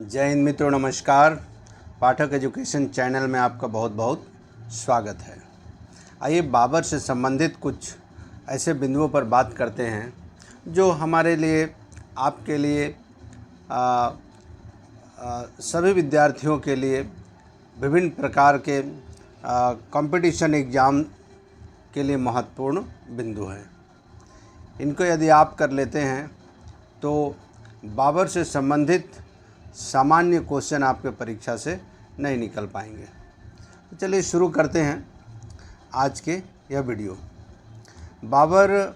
जय हिंद मित्रों, नमस्कार। पाठक एजुकेशन चैनल में आपका बहुत बहुत स्वागत है। आइए बाबर से संबंधित कुछ ऐसे बिंदुओं पर बात करते हैं जो हमारे लिए, आपके लिए, सभी विद्यार्थियों के लिए विभिन्न प्रकार के कंपटीशन एग्ज़ाम के लिए महत्वपूर्ण बिंदु हैं। इनको यदि आप कर लेते हैं तो बाबर से संबंधित सामान्य क्वेश्चन आपके परीक्षा से नहीं निकल पाएंगे। तो चलिए शुरू करते हैं आज के यह वीडियो। बाबर,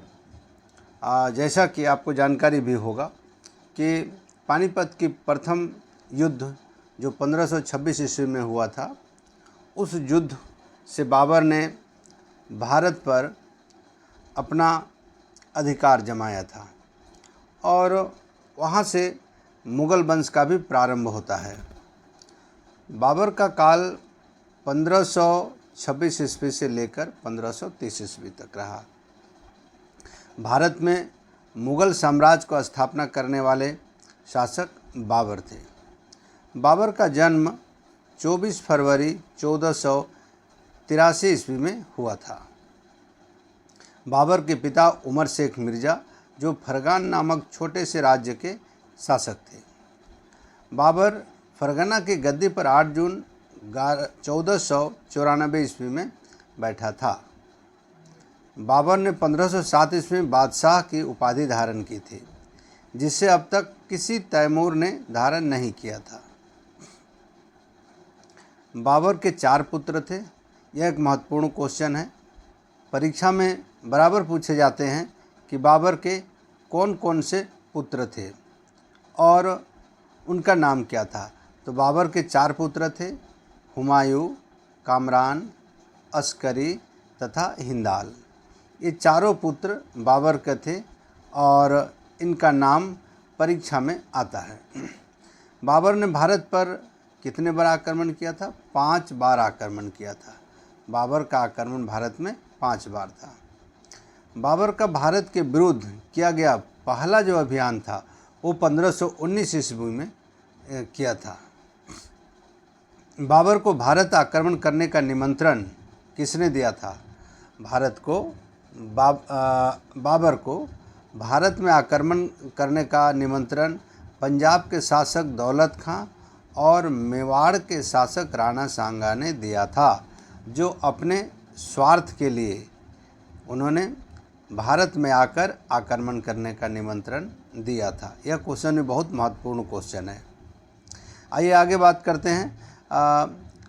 जैसा कि आपको जानकारी भी होगा कि पानीपत की प्रथम युद्ध जो 1526 ईस्वी में हुआ था, उस युद्ध से बाबर ने भारत पर अपना अधिकार जमाया था और वहाँ से मुग़ल वंश का भी प्रारंभ होता है। बाबर का काल 1526 ईस्वी से लेकर 1530 ईस्वी तक रहा। भारत में मुग़ल साम्राज्य को स्थापना करने वाले शासक बाबर थे। बाबर का जन्म 24 फरवरी 1483 ईस्वी में हुआ था। बाबर के पिता उमर शेख मिर्ज़ा, जो फरगान नामक छोटे से राज्य के शासक थे। बाबर फरगना की गद्दी पर 8 जून 1494 ईस्वी में बैठा था। बाबर ने 1507 ईस्वी में बादशाह की उपाधि धारण की थी, जिसे अब तक किसी तैमूर ने धारण नहीं किया था। बाबर के 4 पुत्र थे। यह एक महत्वपूर्ण क्वेश्चन है। परीक्षा में बराबर पूछे जाते हैं कि बाबर के कौन कौन से पुत्र थे और उनका नाम क्या था। तो बाबर के 4 पुत्र थे, हुमायूं, कामरान, अस्करी तथा हिंदाल। ये चारों पुत्र बाबर के थे और इनका नाम परीक्षा में आता है। बाबर ने भारत पर कितने बार आक्रमण किया था? 5 बार आक्रमण किया था। बाबर का आक्रमण भारत में 5 बार था। बाबर का भारत के विरुद्ध किया गया पहला जो अभियान था वो 1519 ईस्वी में किया था। बाबर को भारत आक्रमण करने का निमंत्रण किसने दिया था? बाबर को भारत में आक्रमण करने का निमंत्रण पंजाब के शासक दौलत खां और मेवाड़ के शासक राणा सांगा ने दिया था, जो अपने स्वार्थ के लिए उन्होंने भारत में आकर आक्रमण करने का निमंत्रण दिया था। यह क्वेश्चन भी बहुत महत्वपूर्ण क्वेश्चन है। आइए आगे बात करते हैं।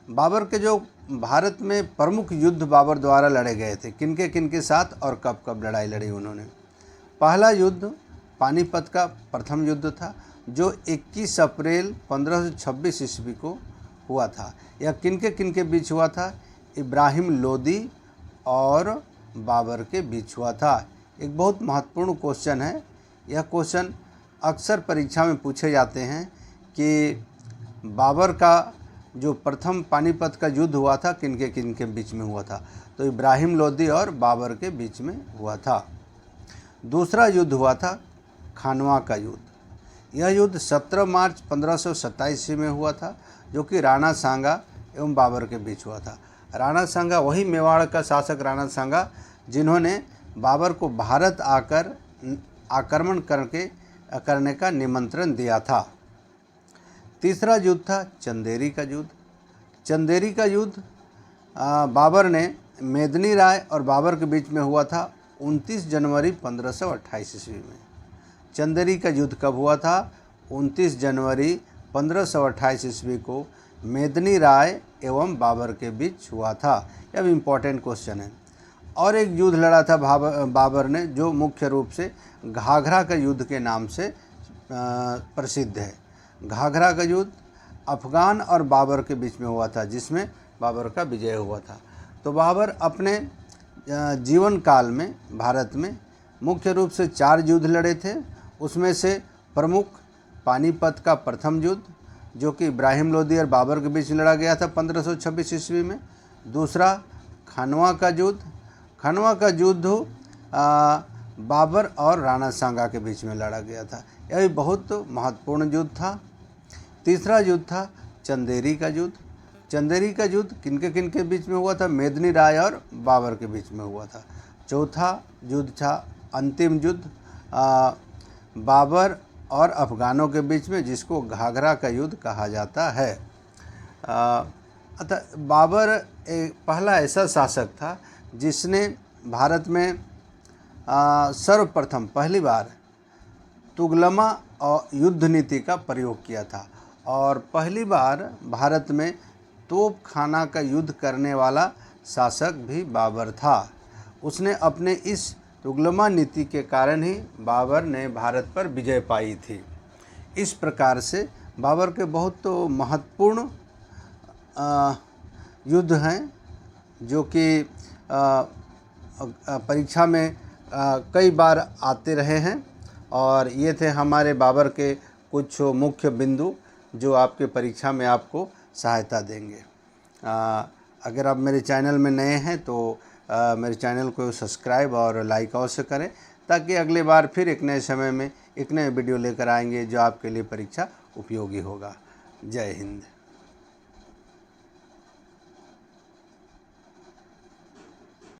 बाबर के जो भारत में प्रमुख युद्ध बाबर द्वारा लड़े गए थे, किनके साथ और कब कब लड़ाई लड़ी उन्होंने? पहला युद्ध पानीपत का प्रथम युद्ध था, जो 21 अप्रैल 1526 ईस्वी को हुआ था। यह किनके बीच हुआ था? इब्राहिम लोदी और बाबर के बीच हुआ था। एक बहुत महत्वपूर्ण क्वेश्चन है। यह क्वेश्चन अक्सर परीक्षा में पूछे जाते हैं कि बाबर का जो प्रथम पानीपत का युद्ध हुआ था, किनके बीच में हुआ था? तो इब्राहिम लोदी और बाबर के बीच में हुआ था। दूसरा युद्ध हुआ था खानवा का युद्ध। यह युद्ध 17 मार्च 1527 ईस्वी में हुआ था, जो कि राणा सांगा एवं बाबर के बीच हुआ था। राणा सांगा वही मेवाड़ का शासक राणा सांगा जिन्होंने बाबर को भारत आकर आक्रमण करने का निमंत्रण दिया था। तीसरा युद्ध था चंदेरी का युद्ध। चंदेरी का युद्ध बाबर ने मेदिनी राय और बाबर के बीच में हुआ था 29 जनवरी 1528 ईस्वी में। चंदेरी का युद्ध कब हुआ था? 29 जनवरी 1528 ईस्वी को मेदिनी राय एवं बाबर के बीच हुआ था। यह भी इम्पोर्टेंट क्वेश्चन है। और एक युद्ध लड़ा था बाबर ने, जो मुख्य रूप से घाघरा का युद्ध के नाम से प्रसिद्ध है। घाघरा का युद्ध अफगान और बाबर के बीच में हुआ था, जिसमें बाबर का विजय हुआ था। तो बाबर अपने जीवन काल में भारत में मुख्य रूप से 4 युद्ध लड़े थे। उसमें से प्रमुख पानीपत का प्रथम युद्ध, जो कि इब्राहिम लोदी और बाबर के बीच लड़ा गया था 1526 ईस्वी में। दूसरा खानवा का युद्ध। खानवा का युद्ध बाबर और राणा सांगा के बीच में लड़ा गया था। यह भी बहुत महत्वपूर्ण युद्ध था। तीसरा युद्ध था चंदेरी का युद्ध। चंदेरी का युद्ध किनके बीच में हुआ था? मेदिनी राय और बाबर के बीच में हुआ था। चौथा युद्ध था अंतिम युद्ध बाबर और अफ़गानों के बीच में, जिसको घाघरा का युद्ध कहा जाता है। अतः बाबर एक पहला ऐसा शासक था जिसने भारत में सर्वप्रथम पहली बार तुगलमा और युद्ध नीति का प्रयोग किया था, और पहली बार भारत में तोप खाना का युद्ध करने वाला शासक भी बाबर था। उसने अपने इस तुगलमा नीति के कारण ही बाबर ने भारत पर विजय पाई थी। इस प्रकार से बाबर के बहुत तो महत्वपूर्ण युद्ध हैं जो कि परीक्षा में कई बार आते रहे हैं, और ये थे हमारे बाबर के कुछ मुख्य बिंदु जो आपके परीक्षा में आपको सहायता देंगे। अगर आप मेरे चैनल में नए हैं तो मेरे चैनल को सब्सक्राइब और लाइक अवश्य करें, ताकि अगली बार फिर एक नए समय में एक नए वीडियो लेकर आएंगे जो आपके लिए परीक्षा उपयोगी होगा। जय हिंद।